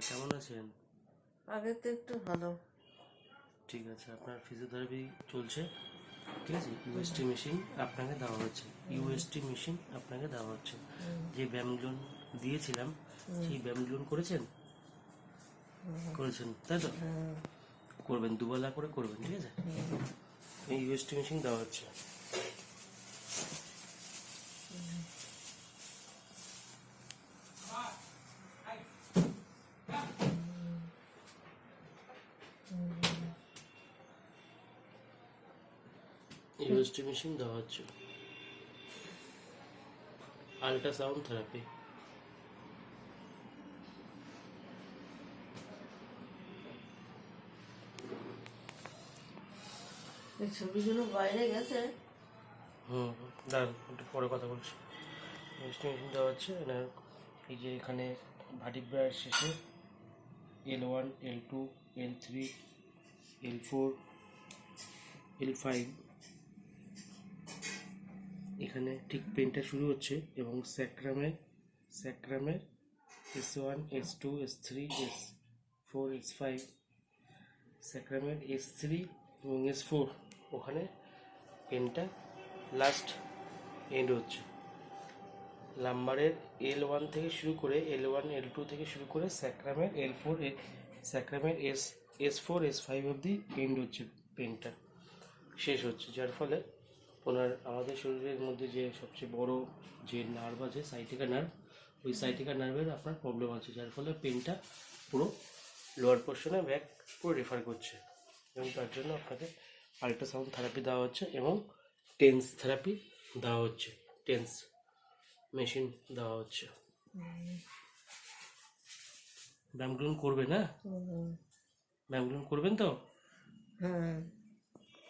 কেমন আছেন? আগে তো একটু ভালো। ঠিক আছে, আপনার ফিজিওথেরাপি চলছে। ঠিক আছে, ইউএসটি মেশিন আপনাকে দেওয়া হচ্ছে। ইউএসটি মেশিন আপনাকে দেওয়া হচ্ছে। যে ব্যায়ামগুলো দিয়েছিলাম সেই ব্যায়ামগুলো করেছেন? করেছেন তাই তো? করবেন, দুবেলা করে করবেন, ঠিক আছে? এই ইউএসটি মেশিন দেওয়া হচ্ছে। ইউএসটি মেশিন দেওয়া হচ্ছে। Ultrasound therapy. এই ছবিগুলো বাইরে গেছে। দাঁড়ান, একটু পরে কথা বলছি। ইউএসটি মেশিন দেওয়া হচ্ছে। এই যে এখানে ভার্টিব্রার শেষে L1, L2, L3, L4, L5 এখানে ঠিক পেনটা শুরু হচ্ছে এবং স্যাক্রামের S1, S2, S3, S4, S5, স্যাক্রামের S3 এবং S4 ওখানে পেনটা লাস্ট এন্ড হচ্ছে। লাম্বারের L1 থেকে শুরু করে L1, L2 থেকে শুরু করে স্যাক্রামের L4, স্যাক্রামের S4, S5 অবধি এন্ড হচ্ছে, পেনটা শেষ হচ্ছে। যার ফলে আমাদের শরীরের মধ্যে যে সবচেয়ে বড় যে নার্ভ আছে সাইটিকা নার্ভ, ওই সাইটিকা নার্ভের আপনার প্রবলেম আছে, যার ফলে পেনটা পুরো লোয়ার পোর্শনে ব্যাক পুরো রেফার করছে। এবং তার জন্য আপনাকে আল্ট্রাসাউন্ড থেরাপি দেওয়া হচ্ছে এবং টেন্স থেরাপি দেওয়া হচ্ছে, টেন্স মেশিন দেওয়া হচ্ছে। ব্যায়ামগুলো করবেন, হ্যাঁ? ব্যায়ামগুলো করবেন তো? হ্যাঁ।